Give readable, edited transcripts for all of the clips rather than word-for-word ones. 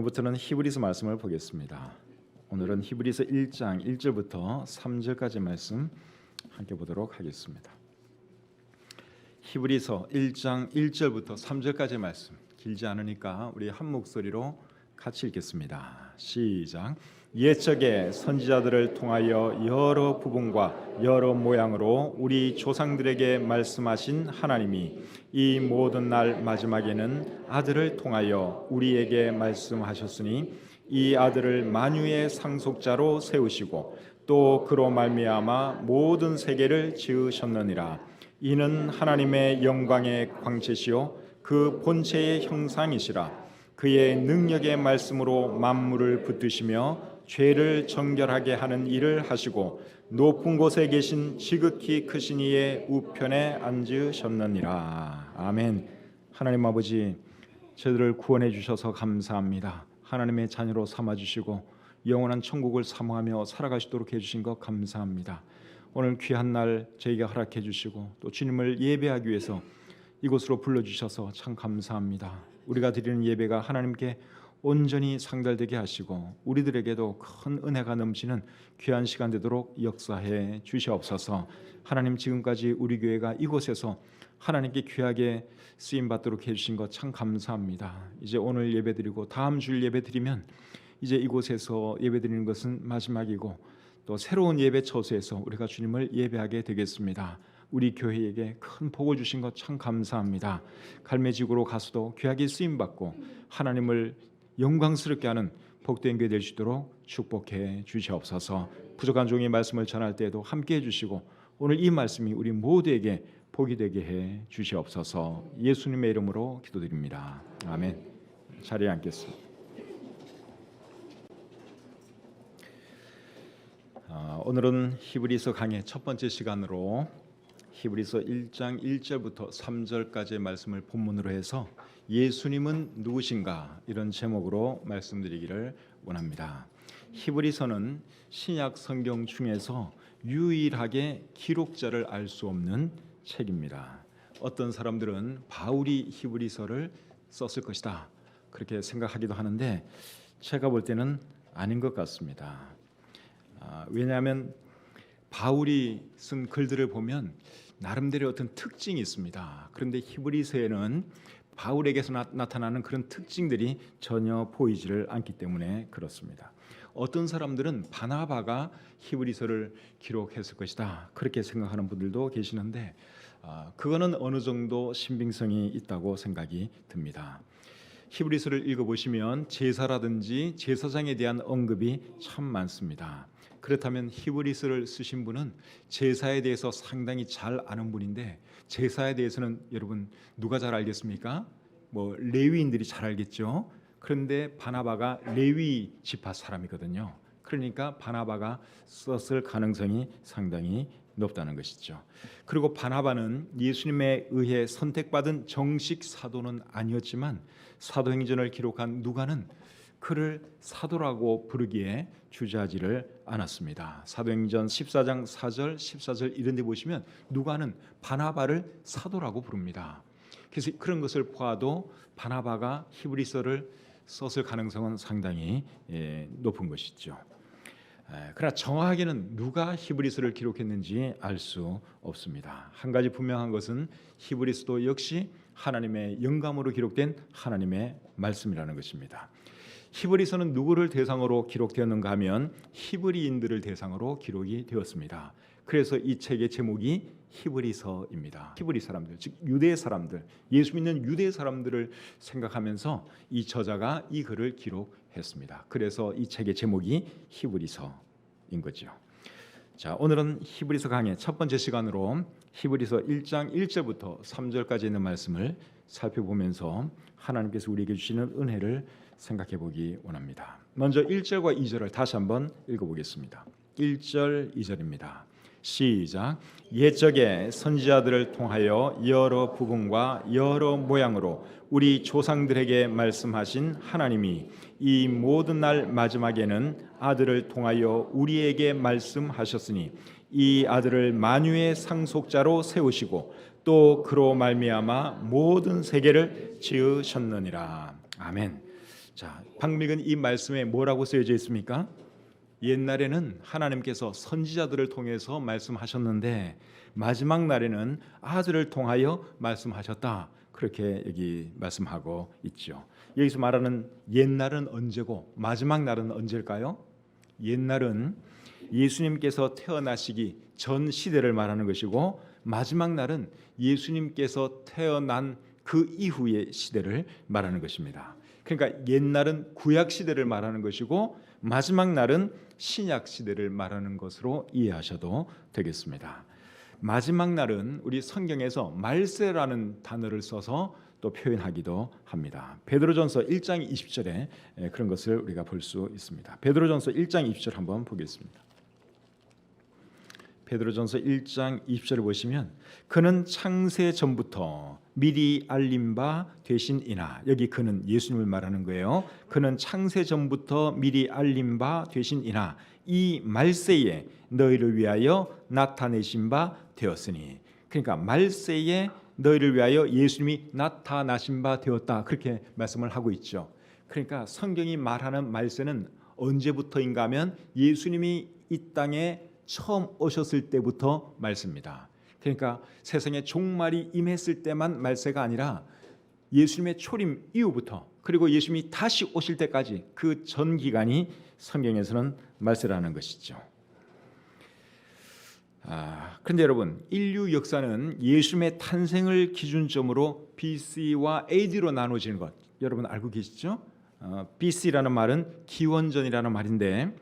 오늘부터는 히브리서 말씀을 보겠습니다. 오늘은 히브리서 1장 1절부터 3절까지 말씀 함께 보도록 하겠습니다. 히브리서 1장 1절부터 3절까지 말씀 길지 않으니까 우리 한 목소리로 같이 읽겠습니다. 시작. 옛적에 선지자들을 통하여 여러 부분과 여러 모양으로 우리 조상들에게 말씀하신 하나님이 이 모든 날 마지막에는 아들을 통하여 우리에게 말씀하셨으니 이 아들을 만유의 상속자로 세우시고 또 그로 말미암아 모든 세계를 지으셨느니라. 이는 하나님의 영광의 광채시요 그 본체의 형상이시라. 그의 능력의 말씀으로 만물을 붙드시며 죄를 정결하게 하는 일을 하시고 높은 곳에 계신 지극히 크신 이의 우편에 앉으셨느니라. 아멘. 하나님 아버지, 저희들을 구원해 주셔서 감사합니다. 하나님의 자녀로 삼아주시고 영원한 천국을 사모하며 살아가시도록 해주신 것 감사합니다. 오늘 귀한 날 저희에게 허락해 주시고 또 주님을 예배하기 위해서 이곳으로 불러주셔서 참 감사합니다. 우리가 드리는 예배가 하나님께 온전히 상달되게 하시고 우리들에게도 큰 은혜가 넘치는 귀한 시간 되도록 역사해 주시옵소서. 하나님, 지금까지 우리 교회가 이곳에서 하나님께 귀하게 쓰임받도록 해주신 것 참 감사합니다. 이제 오늘 예배드리고 다음 주일 예배드리면 이제 이곳에서 예배드리는 것은 마지막이고 또 새로운 예배 처소에서 우리가 주님을 예배하게 되겠습니다. 우리 교회에게 큰 복을 주신 것 참 감사합니다. 갈매지구로 가서도 귀하게 쓰임받고 하나님을 영광스럽게 하는 복된 교회 될 수 있도록 축복해 주시옵소서. 부족한 종의 말씀을 전할 때에도 함께해 주시고 오늘 이 말씀이 우리 모두에게 복이 되게 해 주시옵소서. 예수님의 이름으로 기도드립니다. 아멘. 자리에 앉겠습니다. 오늘은 히브리서 강의 첫 번째 시간으로 히브리서 1장 1절부터 3절까지의 말씀을 본문으로 해서 예수님은 누구신가 이런 제목으로 말씀드리기를 원합니다. 히브리서는 신약 성경 중에서 유일하게 기록자를 알 수 없는 책입니다. 어떤 사람들은 바울이 히브리서를 썼을 것이다 그렇게 생각하기도 하는데 제가 볼 때는 아닌 것 같습니다. 왜냐하면 바울이 쓴 글들을 보면 나름대로 어떤 특징이 있습니다. 그런데 히브리서에는 바울에게서 나타나는 그런 특징들이 전혀 보이지를 않기 때문에 그렇습니다. 어떤 사람들은 바나바가 히브리서를 기록했을 것이다 그렇게 생각하는 분들도 계시는데 그거는 어느 정도 신빙성이 있다고 생각이 듭니다. 히브리서를 읽어보시면 제사라든지 제사장에 대한 언급이 참 많습니다. 그렇다면 히브리서를 쓰신 분은 제사에 대해서 상당히 잘 아는 분인데 제사에 대해서는 여러분 누가 잘 알겠습니까? 레위인들이 잘 알겠죠. 그런데 바나바가 레위 지파 사람이거든요. 그러니까 바나바가 썼을 가능성이 상당히 높다는 것이죠. 그리고 바나바는 예수님에 의해 선택받은 정식 사도는 아니었지만 사도행전을 기록한 누가는 그를 사도라고 부르기에 주저하지를 않았습니다. 사도행전 14장 4절 14절 이런 데 보시면 누가는 바나바를 사도라고 부릅니다. 그래서 그런 것을 보아도 바나바가 히브리서를 썼을 가능성은 상당히 높은 것이죠. 그러나 정확하게는 누가 히브리서를 기록했는지 알 수 없습니다. 한 가지 분명한 것은 히브리서도 역시 하나님의 영감으로 기록된 하나님의 말씀이라는 것입니다. 히브리서는 누구를 대상으로 기록되었는가 하면 히브리인들을 대상으로 기록이 되었습니다. 그래서 이 책의 제목이 히브리서입니다. 히브리 사람들, 즉 유대 사람들, 예수 믿는 유대 사람들을 생각하면서 이 저자가 이 글을 기록했습니다. 그래서 이 책의 제목이 히브리서인 거죠. 자, 오늘은 히브리서 강의 첫 번째 시간으로 히브리서 1장 1절부터 3절까지 있는 말씀을 살펴보면서 하나님께서 우리에게 주시는 은혜를 생각해 보기 원합니다. 먼저 1절과 2절을 다시 한번 읽어보겠습니다. 1절 2절입니다. 시작. 옛적에 선지자들을 통하여 여러 부분과 여러 모양으로 우리 조상들에게 말씀하신 하나님이 이 모든 날 마지막에는 아들을 통하여 우리에게 말씀하셨으니 이 아들을 만유의 상속자로 세우시고 또 그로 말미암아 모든 세계를 지으셨느니라. 아멘. 자, 방금 읽은 이 말씀에 뭐라고 쓰여져 있습니까? 옛날에는 하나님께서 선지자들을 통해서 말씀하셨는데 마지막 날에는 아들을 통하여 말씀하셨다. 그렇게 여기 말씀하고 있죠. 여기서 말하는 옛날은 언제고 마지막 날은 언제일까요? 옛날은 예수님께서 태어나시기 전 시대를 말하는 것이고 마지막 날은 예수님께서 태어난 그 이후의 시대를 말하는 것입니다. 그러니까 옛날은 구약 시대를 말하는 것이고 마지막 날은 신약 시대를 말하는 것으로 이해하셔도 되겠습니다. 마지막 날은 우리 성경에서 말세라는 단어를 써서 또 표현하기도 합니다. 베드로전서 1장 20절에 그런 것을 우리가 볼 수 있습니다. 베드로전서 1장 20절 한번 보겠습니다. 베드로전서 1장 20절을 보시면 그는 창세 전부터 미리 알림 바 되신이나, 여기 그는 예수님을 말하는 거예요. 그는 창세 전부터 미리 알림 바 되신이나 이 말세에 너희를 위하여 나타내신 바 되었으니, 그러니까 말세에 너희를 위하여 예수님이 나타나신 바 되었다, 그렇게 말씀을 하고 있죠. 그러니까 성경이 말하는 말세는 언제부터인가 하면 예수님이 이 땅에 처음 오셨을 때부터 말세입니다. 그러니까 세상에 종말이 임했을 때만 말세가 아니라 예수님의 초림 이후부터, 그리고 예수님이 다시 오실 때까지 그 전 기간이 성경에서는 말세라는 것이죠. 그런데 여러분, 인류 역사는 예수님의 탄생을 기준점으로 BC와 AD로 나눠지는 것 여러분 알고 계시죠? BC라는 말은 기원전이라는 말인데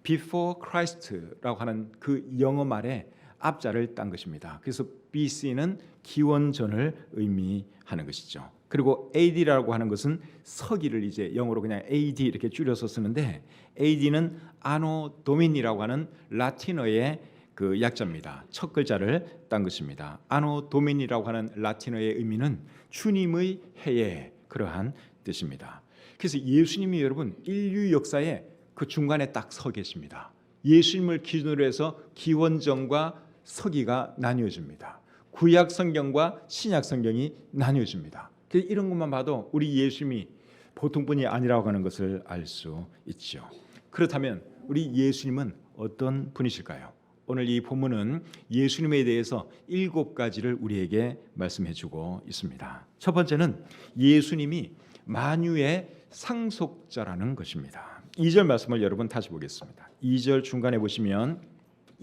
Before Christ라고 하는 그 영어 말에 앞자를 딴 것입니다. 그래서 BC는 기원전을 의미하는 것이죠. 그리고 AD라고 하는 것은 서기를 이제 영어로 그냥 AD 이렇게 줄여서 쓰는데 AD는 아노 도미니라고 하는 라틴어의 그 약자입니다. 첫 글자를 딴 것입니다. 아노 도미니라고 하는 라틴어의 의미는 주님의 해에 그러한 뜻입니다. 그래서 예수님이 여러분 인류 역사에 그 중간에 딱 서 계십니다. 예수님을 기준으로 해서 기원전과 서기가 나뉘어집니다. 구약 성경과 신약 성경이 나뉘어집니다. 이런 것만 봐도 우리 예수님이 보통 분이 아니라고 하는 것을 알 수 있죠. 그렇다면 우리 예수님은 어떤 분이실까요? 오늘 이 본문은 예수님에 대해서 7가지를 우리에게 말씀해주고 있습니다. 첫 번째는 예수님이 만유의 상속자라는 것입니다. 2절 말씀을 여러분 다시 보겠습니다. 2절 중간에 보시면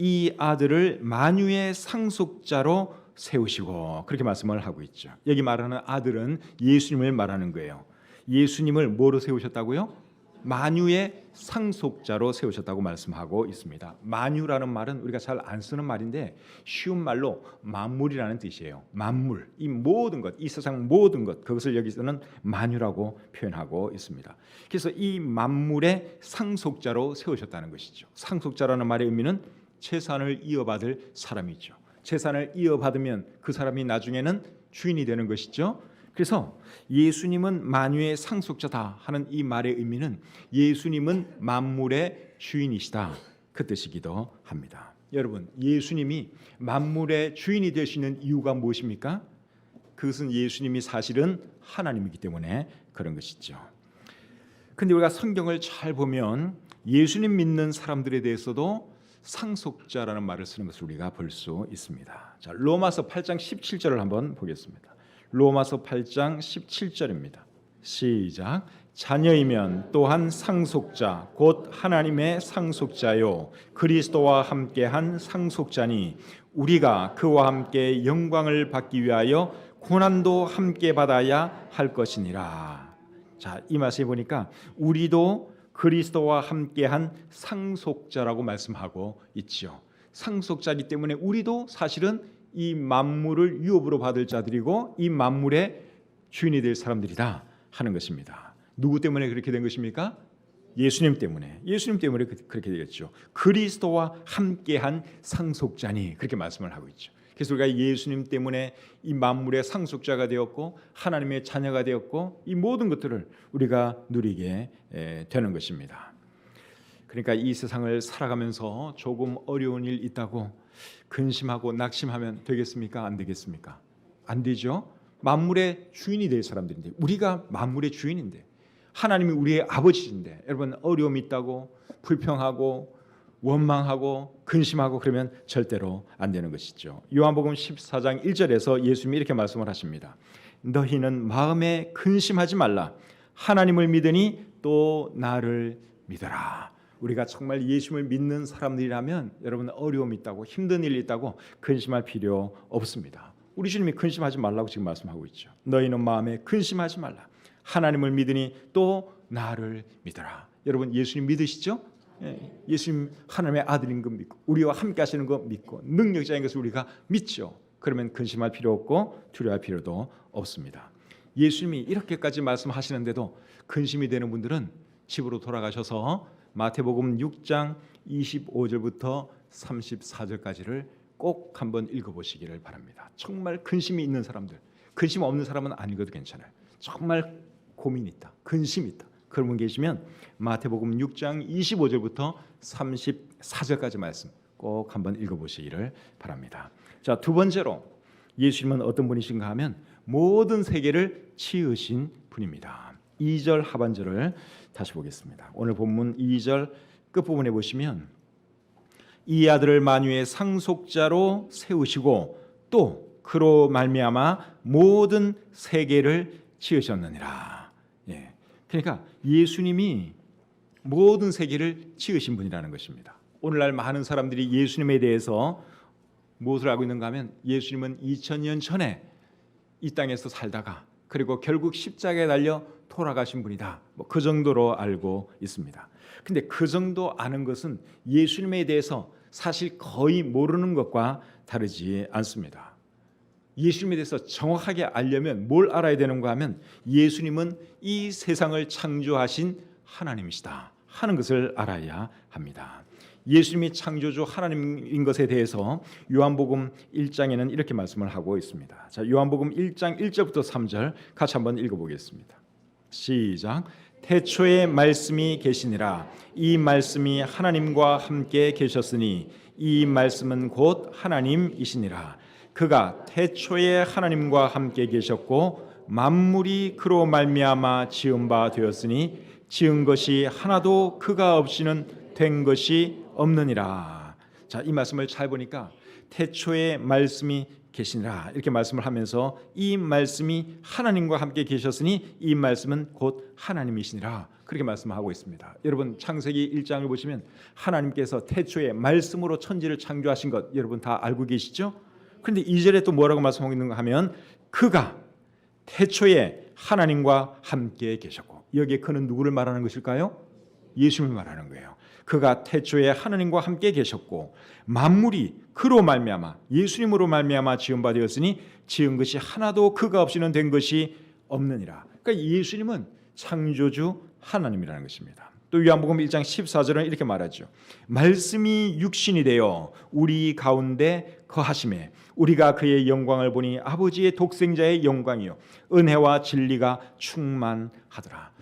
이 아들을 만유의 상속자로 세우시고, 그렇게 말씀을 하고 있죠. 여기 말하는 아들은 예수님을 말하는 거예요. 예수님을 뭐로 세우셨다고요? 만유의 상속자로 세우셨다고 말씀하고 있습니다. 만유라는 말은 우리가 잘 안 쓰는 말인데 쉬운 말로 만물이라는 뜻이에요. 만물, 이 모든 것, 이 세상 모든 것, 그것을 여기서는 만유라고 표현하고 있습니다. 그래서 이 만물의 상속자로 세우셨다는 것이죠. 상속자라는 말의 의미는 재산을 이어받을 사람이죠. 재산을 이어받으면 그 사람이 나중에는 주인이 되는 것이죠. 그래서 예수님은 만유의 상속자다 하는 이 말의 의미는 예수님은 만물의 주인이시다, 그 뜻이기도 합니다. 여러분, 예수님이 만물의 주인이 되시는 이유가 무엇입니까? 그것은 예수님이 사실은 하나님이기 때문에 그런 것이죠. 그런데 우리가 성경을 잘 보면 예수님 믿는 사람들에 대해서도 상속자라는 말을 쓰는 것을 우리가 볼 수 있습니다. 자, 로마서 8장 17절을 한번 보겠습니다. 로마서 8장 17절입니다. 시작. 자녀이면 또한 상속자 곧 하나님의 상속자요 그리스도와 함께한 상속자니 우리가 그와 함께 영광을 받기 위하여 고난도 함께 받아야 할 것이니라. 자, 이 말씀에 보니까 우리도 그리스도와 함께한 상속자라고 말씀하고 있지요. 상속자이기 때문에 우리도 사실은 이 만물을 유업으로 받을 자들이고 이 만물의 주인이 될 사람들이다 하는 것입니다. 누구 때문에 그렇게 된 것입니까? 예수님 때문에. 예수님 때문에 그렇게 되겠죠. 그리스도와 함께한 상속자니, 그렇게 말씀을 하고 있죠. 그래서 우리가 예수님 때문에 이 만물의 상속자가 되었고 하나님의 자녀가 되었고 이 모든 것들을 우리가 누리게 되는 것입니다. 그러니까 이 세상을 살아가면서 조금 어려운 일 있다고 근심하고 낙심하면 되겠습니까? 안 되겠습니까? 안 되죠. 만물의 주인이 될 사람들인데, 우리가 만물의 주인인데 하나님이 우리의 아버지인데 여러분 어려움이 있다고 불평하고 원망하고 근심하고 그러면 절대로 안 되는 것이죠. 요한복음 14장 1절에서 예수님이 이렇게 말씀을 하십니다. 너희는 마음에 근심하지 말라. 하나님을 믿으니 또 나를 믿어라. 우리가 정말 예수님을 믿는 사람들이라면 여러분 어려움이 있다고 힘든 일이 있다고 근심할 필요 없습니다. 우리 주님이 근심하지 말라고 지금 말씀하고 있죠. 너희는 마음에 근심하지 말라. 하나님을 믿으니 또 나를 믿어라. 여러분 예수님 믿으시죠? 예수님 하나님의 아들인 거 믿고 우리와 함께 하시는 거 믿고 능력자인 것을 우리가 믿죠. 그러면 근심할 필요 없고 두려워할 필요도 없습니다. 예수님이 이렇게까지 말씀하시는데도 근심이 되는 분들은 집으로 돌아가셔서 마태복음 6장 25절부터 34절까지를 꼭 한번 읽어보시기를 바랍니다. 정말 근심이 있는 사람들, 근심 없는 사람은 안 읽어도 괜찮아요. 정말 고민이 있다, 근심이 있다, 그런 분 계시면 마태복음 6장 25절부터 34절까지 말씀 꼭 한번 읽어보시기를 바랍니다. 자, 두 번째로 예수님은 어떤 분이신가 하면 모든 세계를 치으신 분입니다. 2절 하반절을 다시 보겠습니다. 오늘 본문 2절 끝부분에 보시면 이 아들을 만유의 상속자로 세우시고 또 그로 말미암아 모든 세계를 지으셨느니라. 예. 그러니까 예수님이 모든 세계를 지으신 분이라는 것입니다. 오늘날 많은 사람들이 예수님에 대해서 무엇을 알고 있는가 하면 예수님은 2000년 전에 이 땅에서 살다가 그리고 결국 십자가에 달려 돌아가신 분이다. 그 정도로 알고 있습니다. 근데 그 정도 아는 것은 예수님에 대해서 사실 거의 모르는 것과 다르지 않습니다. 예수님에 대해서 정확하게 알려면 뭘 알아야 되는가 하면 예수님은 이 세상을 창조하신 하나님이시다 하는 것을 알아야 합니다. 예수님이 창조주 하나님인 것에 대해서 요한복음 1장에는 이렇게 말씀을 하고 있습니다. 자, 요한복음 1장 1절부터 3절 같이 한번 읽어보겠습니다. 시작. 태초에 말씀이 계시니라. 이 말씀이 하나님과 함께 계셨으니 이 말씀은 곧 하나님이시니라. 그가 태초에 하나님과 함께 계셨고 만물이 그로 말미암아 지은 바 되었으니 지은 것이 하나도 그가 없이는 된 것이 없느니라. 자, 이 말씀을 잘 보니까 태초에 말씀이 계시니라 이렇게 말씀을 하면서 이 말씀이 하나님과 함께 계셨으니 이 말씀은 곧 하나님이시니라 그렇게 말씀하고 있습니다. 여러분 창세기 1장을 보시면 하나님께서 태초에 말씀으로 천지를 창조하신 것 여러분 다 알고 계시죠? 그런데 2절에 또 뭐라고 말씀하고 있는가 하면 그가 태초에 하나님과 함께 계셨고 여기에 그는 누구를 말하는 것일까요? 예수님을 말하는 거예요. 그가 태초에 하나님과 함께 계셨고 만물이 그로 말미암아 예수님으로 말미암아 지은 바 되었으니 지은 것이 하나도 그가 없이는 된 것이 없느니라. 그러니까 예수님은 창조주 하나님이라는 것입니다. 또 요한복음 1장 14절은 이렇게 말하죠. 말씀이 육신이 되어 우리 가운데 거하심에 우리가 그의 영광을 보니 아버지의 독생자의 영광이요 은혜와 진리가 충만하더라.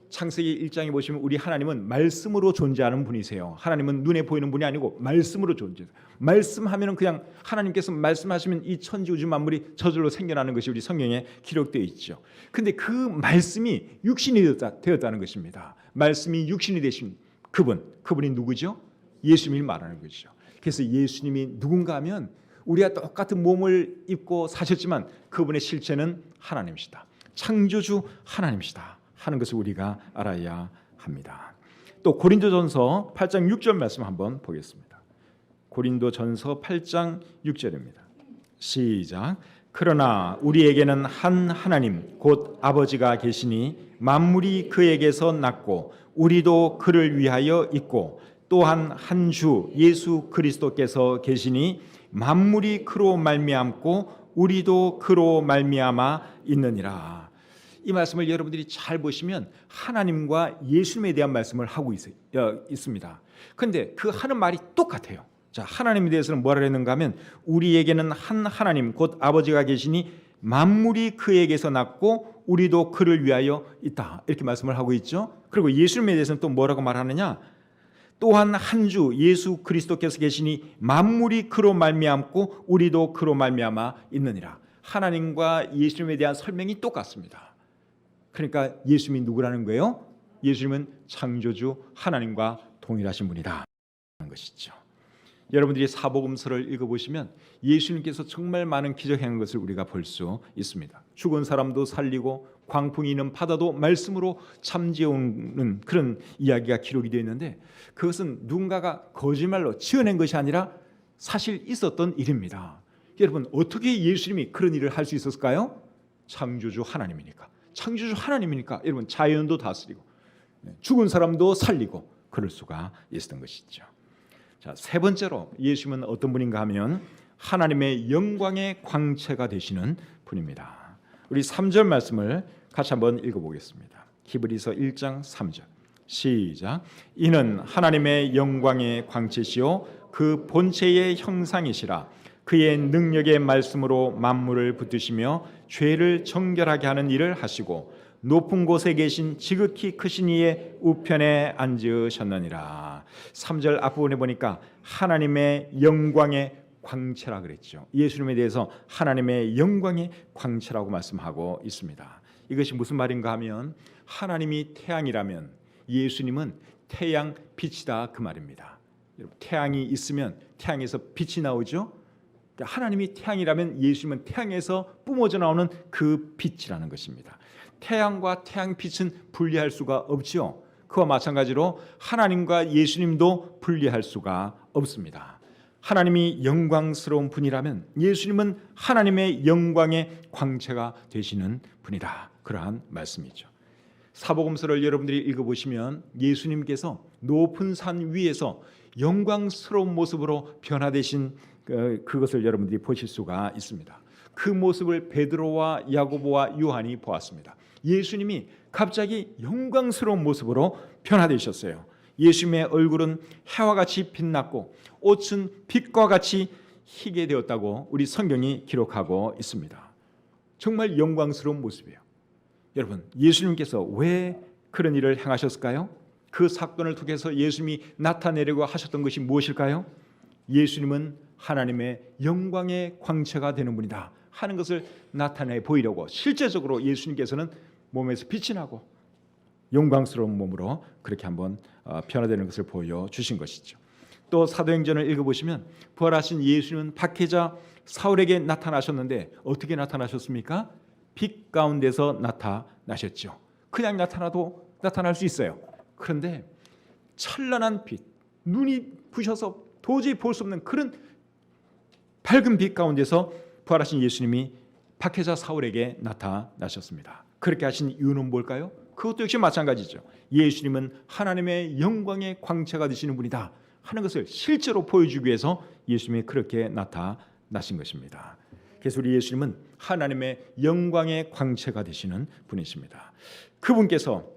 창세기 1장에 보시면 우리 하나님은 말씀으로 존재하는 분이세요. 하나님은 눈에 보이는 분이 아니고 말씀으로 존재해요. 말씀하면 그냥 하나님께서 말씀하시면 이 천지 우주 만물이 저절로 생겨나는 것이 우리 성경에 기록되어 있죠. 근데 그 말씀이 육신이 되었다는 것입니다. 말씀이 육신이 되신 그분이 누구죠? 예수님이 말하는 것이죠. 그래서 예수님이 누군가 하면 우리가 똑같은 몸을 입고 사셨지만 그분의 실체는 하나님이시다. 창조주 하나님이시다 하는 것을 우리가 알아야 합니다. 또 고린도전서 8장 6절 말씀 한번 보겠습니다. 고린도전서 8장 6절입니다. 시작. 그러나 우리에게는 한 하나님 곧 아버지가 계시니 만물이 그에게서 났고 우리도 그를 위하여 있고 또한 한 주 예수 그리스도께서 계시니 만물이 그로 말미암고 우리도 그로 말미암아 있느니라. 이 말씀을 여러분들이 잘 보시면 하나님과 예수님에 대한 말씀을 하고 있습니다. 그런데 그 하는 말이 똑같아요. 자, 하나님에 대해서는 뭐라 했는가 하면 우리에게는 한 하나님 곧 아버지가 계시니 만물이 그에게서 났고 우리도 그를 위하여 있다 이렇게 말씀을 하고 있죠. 그리고 예수님에 대해서는 또 뭐라고 말하느냐, 또한 한 주 예수 그리스도께서 계시니 만물이 그로 말미암고 우리도 그로 말미암아 있느니라. 하나님과 예수님에 대한 설명이 똑같습니다. 그러니까 예수님이 누구라는 거예요? 예수님은 창조주 하나님과 동일하신 분이다 하는 것이죠. 여러분들이 사복음서를 읽어보시면 예수님께서 정말 많은 기적 행한 것을 우리가 볼 수 있습니다. 죽은 사람도 살리고 광풍이 있는 바다도 말씀으로 잠재우는 그런 이야기가 기록이 되어 있는데, 그것은 누군가가 거짓말로 지어낸 것이 아니라 사실 있었던 일입니다. 여러분, 어떻게 예수님이 그런 일을 할 수 있었을까요? 창조주 하나님이니까. 창조주 하나님이니까 여러분, 자연도 다스리고 죽은 사람도 살리고 그럴 수가 있었던 것이죠. 자, 세 번째로 예수님은 어떤 분인가 하면 하나님의 영광의 광채가 되시는 분입니다. 우리 3절 말씀을 같이 한번 읽어보겠습니다. 히브리서 1장 3절 시작. 이는 하나님의 영광의 광채시요 그 본체의 형상이시라. 그의 능력의 말씀으로 만물을 붙드시며 죄를 정결하게 하는 일을 하시고 높은 곳에 계신 지극히 크신 이의 우편에 앉으셨느니라. 3절 앞부분에 보니까 하나님의 영광의 광채라 그랬죠. 예수님에 대해서 하나님의 영광의 광채라고 말씀하고 있습니다. 이것이 무슨 말인가 하면 하나님이 태양이라면 예수님은 태양 빛이다 그 말입니다. 태양이 있으면 태양에서 빛이 나오죠. 하나님이 태양이라면 예수님은 태양에서 뿜어져 나오는 그 빛이라는 것입니다. 태양과 태양빛은 분리할 수가 없죠. 그와 마찬가지로 하나님과 예수님도 분리할 수가 없습니다. 하나님이 영광스러운 분이라면 예수님은 하나님의 영광의 광채가 되시는 분이다. 그러한 말씀이죠. 사복음서를 여러분들이 읽어보시면 예수님께서 높은 산 위에서 영광스러운 모습으로 변화되신 그것을 여러분들이 보실 수가 있습니다. 그 모습을 베드로와 야고보와 요한이 보았습니다. 예수님이 갑자기 영광스러운 모습으로 변화되셨어요. 예수님의 얼굴은 해와 같이 빛났고 옷은 빛과 같이 희게 되었다고 우리 성경이 기록하고 있습니다. 정말 영광스러운 모습이에요. 여러분, 예수님께서 왜 그런 일을 행하셨을까요? 그 사건을 통해서 예수님이 나타내려고 하셨던 것이 무엇일까요? 예수님은 하나님의 영광의 광채가 되는 분이다 하는 것을 나타내 보이려고 실제적으로 예수님께서는 몸에서 빛이 나고 영광스러운 몸으로 그렇게 한번 변화되는 것을 보여주신 것이죠. 또 사도행전을 읽어보시면 부활하신 예수님은 박해자 사울에게 나타나셨는데 어떻게 나타나셨습니까? 빛 가운데서 나타나셨죠. 그냥 나타나도 나타날 수 있어요. 그런데 찬란한 빛, 눈이 부셔서 도저히 볼 수 없는 그런 밝은 빛 가운데서 부활하신 예수님이 박해자 사울에게 나타나셨습니다. 그렇게 하신 이유는 뭘까요? 그것도 역시 마찬가지죠. 예수님은 하나님의 영광의 광채가 되시는 분이다 하는 것을 실제로 보여주기 위해서 예수님이 그렇게 나타나신 것입니다. 그래서 우리 예수님은 하나님의 영광의 광채가 되시는 분이십니다. 그분께서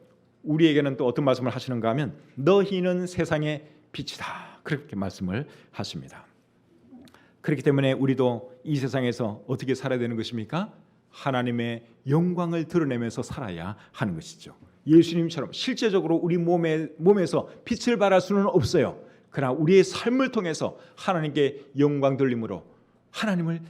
우리에게는 또 어떤 말씀을 하시는가 하면 너희는 세상의 빛이다 그렇게 말씀을 하십니다. 그렇기 때문에 우리도 이 세상에서 어떻게 살아야 되는 것입니까? 하나님의 영광을 드러내면서 살아야 하는 것이죠. 예수님처럼 실제적으로 우리 몸에서 빛을 발할 수는 없어요. 그러나 우리의 삶을 통해서 하나님께 영광 돌림으로 하나님을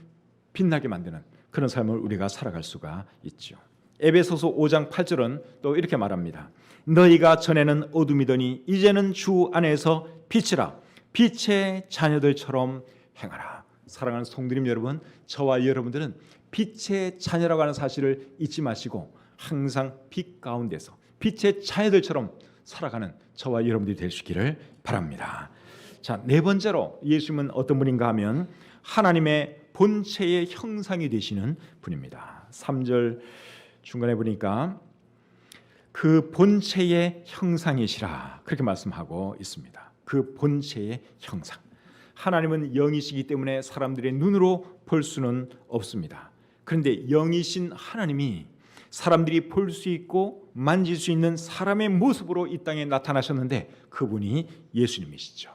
빛나게 만드는 그런 삶을 우리가 살아갈 수가 있죠. 에베소서 5장 8절은 또 이렇게 말합니다. 너희가 전에는 어둠이더니 이제는 주 안에서 빛이라. 빛의 자녀들처럼 행하라. 사랑하는 성도님 여러분, 저와 여러분들은 빛의 자녀라고 하는 사실을 잊지 마시고 항상 빛 가운데서 빛의 자녀들처럼 살아가는 저와 여러분들이 되시기를 바랍니다. 자, 네 번째로 예수님은 어떤 분인가 하면 하나님의 본체의 형상이 되시는 분입니다. 3절 중간에 보니까 그 본체의 형상이시라 그렇게 말씀하고 있습니다. 그 본체의 형상. 하나님은 영이시기 때문에 사람들의 눈으로 볼 수는 없습니다. 그런데 영이신 하나님이 사람들이 볼 수 있고 만질 수 있는 사람의 모습으로 이 땅에 나타나셨는데 그분이 예수님이시죠.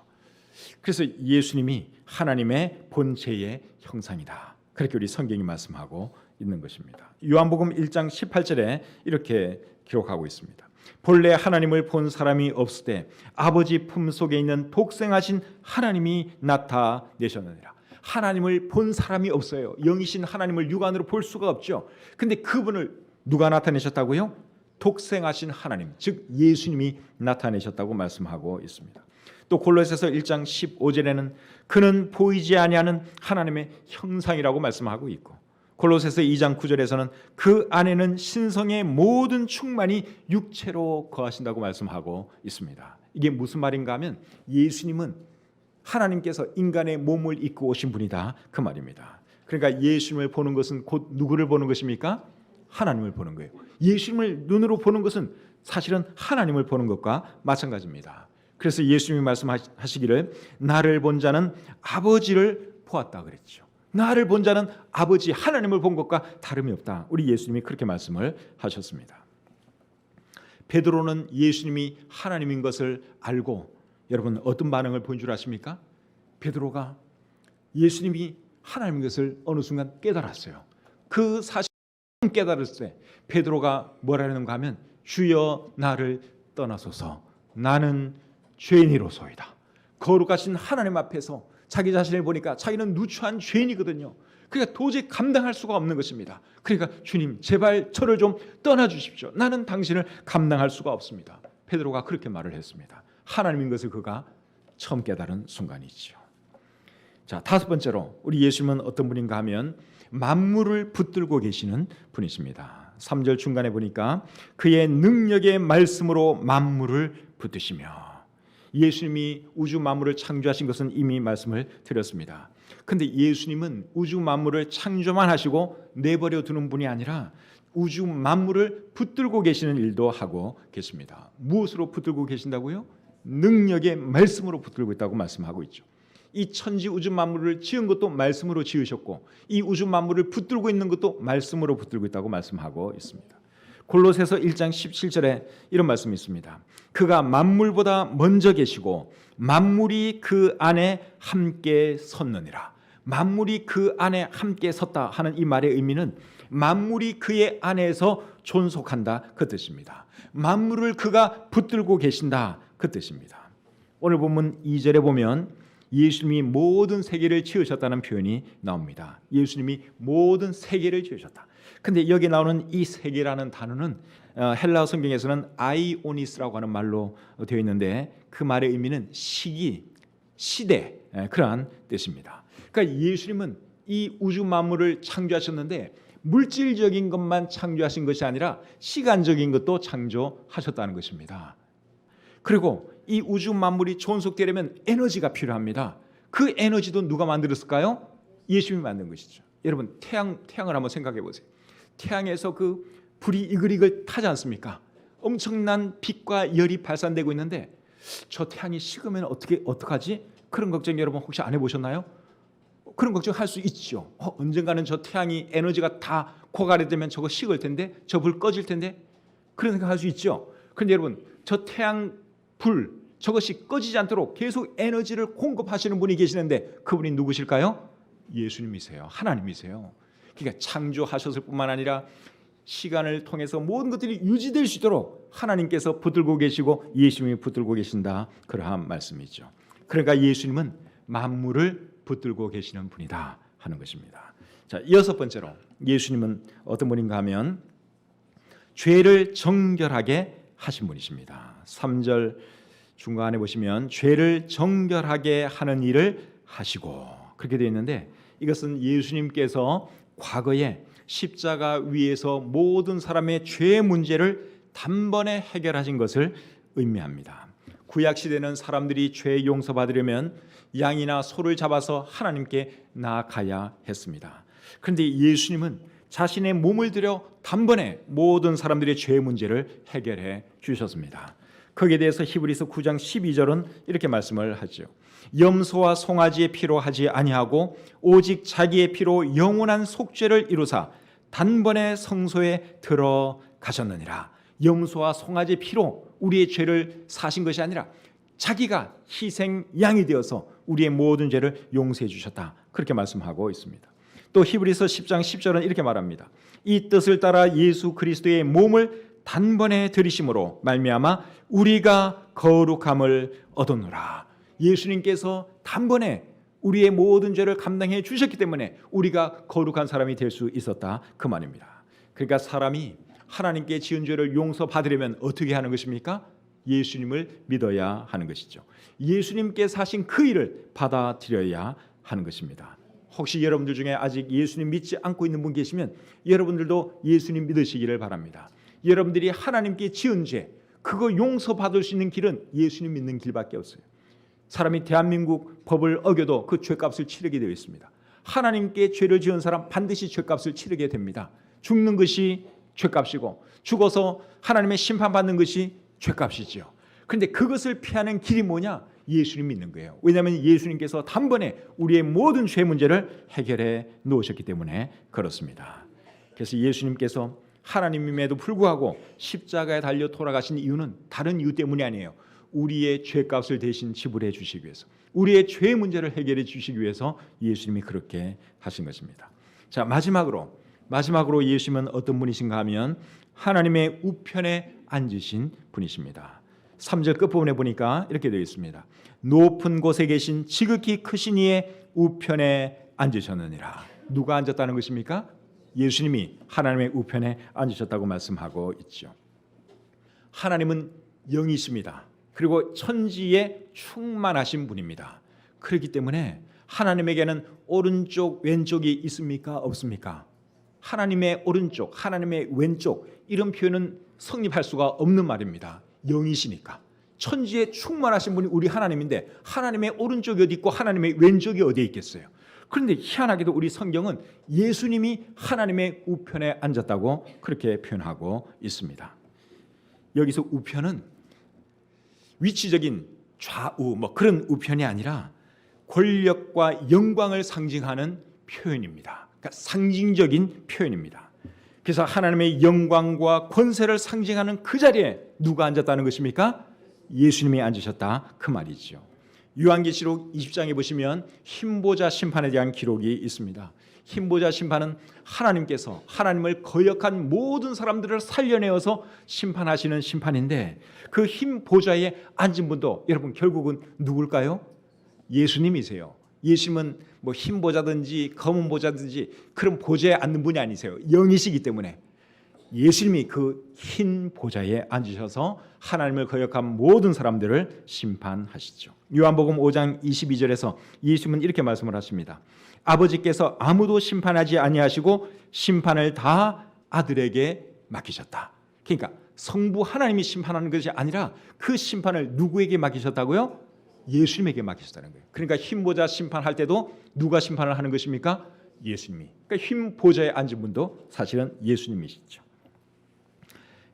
그래서 예수님이 하나님의 본체의 형상이다. 그렇게 우리 성경이 말씀하고 있는 것입니다. 요한복음 1장 18절에 이렇게 기록하고 있습니다. 본래 하나님을 본 사람이 없을 때 아버지 품속에 있는 독생하신 하나님이 나타내셨느니라. 하나님을 본 사람이 없어요. 영이신 하나님을 육안으로 볼 수가 없죠. 근데 그분을 누가 나타내셨다고요? 독생하신 하나님, 즉 예수님이 나타내셨다고 말씀하고 있습니다. 또 골로새서 1장 15절에는 그는 보이지 아니하는 하나님의 형상이라고 말씀하고 있고, 골로새서 2장 9절에서는 그 안에는 신성의 모든 충만이 육체로 거하신다고 말씀하고 있습니다. 이게 무슨 말인가 하면 예수님은 하나님께서 인간의 몸을 입고 오신 분이다, 그 말입니다. 그러니까 예수님을 보는 것은 곧 누구를 보는 것입니까? 하나님을 보는 거예요. 예수님을 눈으로 보는 것은 사실은 하나님을 보는 것과 마찬가지입니다. 그래서 예수님이 말씀하시기를 나를 본 자는 아버지를 보았다 그랬죠. 나를 본 자는 아버지 하나님을 본 것과 다름이 없다. 우리 예수님이 그렇게 말씀을 하셨습니다. 베드로는 예수님이 하나님인 것을 알고 여러분 어떤 반응을 보인 줄 아십니까? 베드로가 예수님이 하나님인 것을 어느 순간 깨달았어요. 그 사실을 깨달았을 때 베드로가 뭐라는가 하면 주여 나를 떠나소서 나는 죄인이로소이다. 거룩하신 하나님 앞에서 자기 자신을 보니까 자기는 누추한 죄인이거든요. 그러니까 도저히 감당할 수가 없는 것입니다. 그러니까 주님 제발 저를 좀 떠나주십시오. 나는 당신을 감당할 수가 없습니다. 베드로가 그렇게 말을 했습니다. 하나님인 것을 그가 처음 깨달은 순간이지요. 자, 다섯 번째로 우리 예수님은 어떤 분인가 하면 만물을 붙들고 계시는 분이십니다. 3절 중간에 보니까 그의 능력의 말씀으로 만물을 붙드시며, 예수님이 우주 만물을 창조하신 것은 이미 말씀을 드렸습니다. 그런데 예수님은 우주 만물을 창조만 하시고 내버려 두는 분이 아니라 우주 만물을 붙들고 계시는 일도 하고 계십니다. 무엇으로 붙들고 계신다고요? 능력의 말씀으로 붙들고 있다고 말씀하고 있죠. 이 천지 우주 만물을 지은 것도 말씀으로 지으셨고 이 우주 만물을 붙들고 있는 것도 말씀으로 붙들고 있다고 말씀하고 있습니다. 골로새서 1장 17절에 이런 말씀이 있습니다. 그가 만물보다 먼저 계시고 만물이 그 안에 함께 섰느니라. 만물이 그 안에 함께 섰다 하는 이 말의 의미는 만물이 그의 안에서 존속한다 그 뜻입니다. 만물을 그가 붙들고 계신다 그 뜻입니다. 오늘 본문 2절에 보면 예수님이 모든 세계를 지으셨다는 표현이 나옵니다. 예수님이 모든 세계를 지으셨다. 근데 여기 나오는 이 세계라는 단어는 헬라어 성경에서는 아이오니스라고 하는 말로 되어 있는데 그 말의 의미는 시기, 시대 그러한 뜻입니다. 그러니까 예수님은 이 우주 만물을 창조하셨는데 물질적인 것만 창조하신 것이 아니라 시간적인 것도 창조하셨다는 것입니다. 그리고 이 우주 만물이 존속되려면 에너지가 필요합니다. 그 에너지도 누가 만들었을까요? 예수님이 만든 것이죠. 여러분 태양을 한번 생각해 보세요. 태양에서 그 불이 이글이글 타지 않습니까? 엄청난 빛과 열이 발산되고 있는데 저 태양이 식으면 어떡하지? 그런 걱정 여러분 혹시 안 해보셨나요? 그런 걱정할 수 있죠. 언젠가는 저 태양이 에너지가 다 고갈되면 저거 식을 텐데 저 불 꺼질 텐데 그런 생각할 수 있죠. 그런데 여러분 저 태양 불 저것이 꺼지지 않도록 계속 에너지를 공급하시는 분이 계시는데 그분이 누구실까요? 예수님이세요. 하나님이세요. 그러니까 창조하셨을 뿐만 아니라 시간을 통해서 모든 것들이 유지될 수 있도록 하나님께서 붙들고 계시고 예수님이 붙들고 계신다 그러한 말씀이죠. 그러니까 예수님은 만물을 붙들고 계시는 분이다 하는 것입니다. 자, 여섯 번째로 예수님은 어떤 분인가 하면 죄를 정결하게 하신 분이십니다. 3절 중간에 보시면 죄를 정결하게 하는 일을 하시고 그렇게 되어 있는데 이것은 예수님께서 과거에 십자가 위에서 모든 사람의 죄 문제를 단번에 해결하신 것을 의미합니다. 구약 시대는 사람들이 죄 용서받으려면 양이나 소를 잡아서 하나님께 나아가야 했습니다. 그런데 예수님은 자신의 몸을 들여 단번에 모든 사람들의 죄 문제를 해결해 주셨습니다. 거기에 대해서 히브리서 9장 12절은 이렇게 말씀을 하죠. 염소와 송아지의 피로 하지 아니하고 오직 자기의 피로 영원한 속죄를 이루사 단번에 성소에 들어가셨느니라. 염소와 송아지의 피로 우리의 죄를 사신 것이 아니라 자기가 희생 양이 되어서 우리의 모든 죄를 용서해 주셨다. 그렇게 말씀하고 있습니다. 또 히브리서 10장 10절은 이렇게 말합니다. 이 뜻을 따라 예수 그리스도의 몸을 단번에 들이심으로 말미암아 우리가 거룩함을 얻었노라. 예수님께서 단번에 우리의 모든 죄를 감당해 주셨기 때문에 우리가 거룩한 사람이 될 수 있었다 그 말입니다. 그러니까 사람이 하나님께 지은 죄를 용서받으려면 어떻게 하는 것입니까? 예수님을 믿어야 하는 것이죠. 예수님께서 하신 그 일을 받아들여야 하는 것입니다. 혹시 여러분들 중에 아직 예수님 믿지 않고 있는 분 계시면 여러분들도 예수님 믿으시기를 바랍니다. 여러분들이 하나님께 지은 죄, 그거 용서받을 수 있는 길은 예수님 믿는 길밖에 없어요. 사람이 대한민국 법을 어겨도 그 죄값을 치르게 되어 있습니다. 하나님께 죄를 지은 사람 반드시 죄값을 치르게 됩니다. 죽는 것이 죄값이고 죽어서 하나님의 심판받는 것이 죄값이지요. 그런데 그것을 피하는 길이 뭐냐? 예수님 믿는 거예요. 왜냐하면 예수님께서 단번에 우리의 모든 죄 문제를 해결해 놓으셨기 때문에 그렇습니다. 그래서 예수님께서 하나님임에도 불구하고 십자가에 달려 돌아가신 이유는 다른 이유 때문이 아니에요. 우리의 죄값을 대신 지불해 주시기 위해서, 우리의 죄 문제를 해결해 주시기 위해서 예수님이 그렇게 하신 것입니다. 자, 마지막으로 예수님은 어떤 분이신가 하면 하나님의 우편에 앉으신 분이십니다. 3절 끝부분에 보니까 이렇게 되어 있습니다. 높은 곳에 계신 지극히 크신 이의 우편에 앉으셨느니라. 누가 앉았다는 것입니까? 예수님이 하나님의 우편에 앉으셨다고 말씀하고 있죠. 하나님은 영이십니다. 그리고 천지에 충만하신 분입니다. 그렇기 때문에 하나님에게는 오른쪽 왼쪽이 있습니까? 없습니까? 하나님의 오른쪽, 하나님의 왼쪽, 이런 표현은 성립할 수가 없는 말입니다. 영이시니까. 천지에 충만하신 분이 우리 하나님인데 하나님의 오른쪽이 어디 있고 하나님의 왼쪽이 어디에 있겠어요? 그런데 희한하게도 우리 성경은 예수님이 하나님의 우편에 앉았다고 그렇게 표현하고 있습니다. 여기서 우편은 위치적인 좌우 그런 우편이 아니라 권력과 영광을 상징하는 표현입니다. 그러니까 상징적인 표현입니다. 그래서 하나님의 영광과 권세를 상징하는 그 자리에 누가 앉았다는 것입니까? 예수님이 앉으셨다 그 말이죠. 요한계시록 20장에 보시면 흰보자 심판에 대한 기록이 있습니다. 흰보자 심판은 하나님께서 하나님을 거역한 모든 사람들을 살려내어서 심판하시는 심판인데 그 흰보자에 앉은 분도 여러분 결국은 누굴까요? 예수님이세요. 예수님은 흰 보자든지 검은 보자든지 그런 보좌에 앉는 분이 아니세요. 영이시기 때문에 예수님이 그 흰 보좌에 앉으셔서 하나님을 거역한 모든 사람들을 심판하시죠. 요한복음 5장 22절에서 예수님은 이렇게 말씀을 하십니다. 아버지께서 아무도 심판하지 아니하시고 심판을 다 아들에게 맡기셨다. 그러니까 성부 하나님이 심판하는 것이 아니라 그 심판을 누구에게 맡기셨다고요? 예수님에게 맡기셨다는 거예요. 그러니까 흰 보좌 심판할 때도 누가 심판을 하는 것입니까? 예수님이. 그러니까 흰 보좌에 앉은 분도 사실은 예수님이시죠.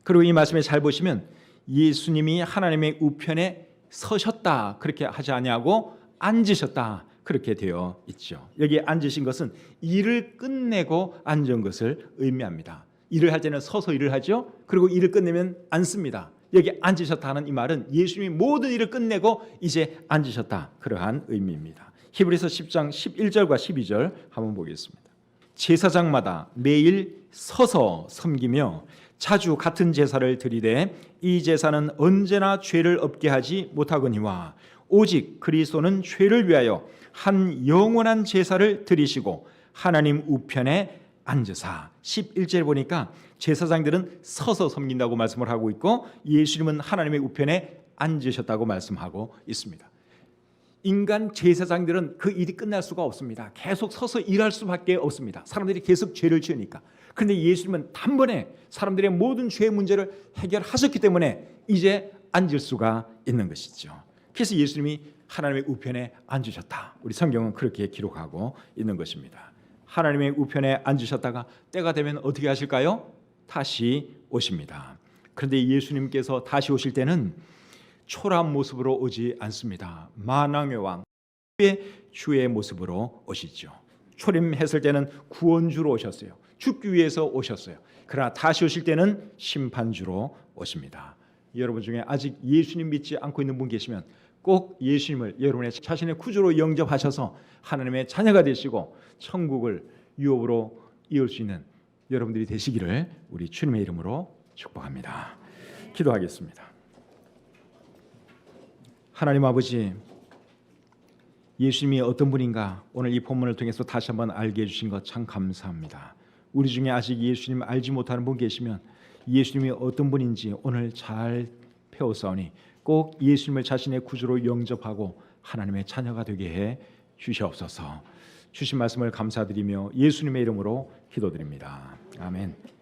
그리고 이 말씀에 잘 보시면 예수님이 하나님의 우편에 서셨다 그렇게 하지 아니하고 앉으셨다 그렇게 되어 있죠. 여기 앉으신 것은 일을 끝내고 앉은 것을 의미합니다. 일을 할 때는 서서 일을 하죠. 그리고 일을 끝내면 앉습니다. 여기 앉으셨다는 이 말은 예수님이 모든 일을 끝내고 이제 앉으셨다 그러한 의미입니다. 히브리서 10장 11절과 12절 한번 보겠습니다. 제사장마다 매일 서서 섬기며 자주 같은 제사를 드리되 이 제사는 언제나 죄를 없게 하지 못하거니와 오직 그리스도는 죄를 위하여 한 영원한 제사를 드리시고 하나님 우편에 앉으사. 11절 보니까 제사장들은 서서 섬긴다고 말씀을 하고 있고 예수님은 하나님의 우편에 앉으셨다고 말씀하고 있습니다. 인간 제사장들은 그 일이 끝날 수가 없습니다. 계속 서서 일할 수밖에 없습니다. 사람들이 계속 죄를 지으니까. 그런데 예수님은 단번에 사람들의 모든 죄 문제를 해결하셨기 때문에 이제 앉을 수가 있는 것이죠. 그래서 예수님이 하나님의 우편에 앉으셨다. 우리 성경은 그렇게 기록하고 있는 것입니다. 하나님의 우편에 앉으셨다가 때가 되면 어떻게 하실까요? 다시 오십니다. 그런데 예수님께서 다시 오실 때는 초라한 모습으로 오지 않습니다. 만왕의 왕 주의 모습으로 오시죠. 초림했을 때는 구원주로 오셨어요. 죽기 위해서 오셨어요. 그러나 다시 오실 때는 심판주로 오십니다. 여러분 중에 아직 예수님 믿지 않고 있는 분 계시면 꼭 예수님을 여러분의 자신의 구주로 영접하셔서 하나님의 자녀가 되시고 천국을 유업으로 이을 수 있는 여러분들이 되시기를 우리 주님의 이름으로 축복합니다. 기도하겠습니다. 하나님 아버지, 예수님이 어떤 분인가 오늘 이 본문을 통해서 다시 한번 알게 해주신 것 참 감사합니다. 우리 중에 아직 예수님 알지 못하는 분 계시면 예수님이 어떤 분인지 오늘 잘 배웠사오니 꼭 예수님을 자신의 구주로 영접하고 하나님의 자녀가 되게 해 주시옵소서. 주신 말씀을 감사드리며 예수님의 이름으로 기도드립니다. 아멘.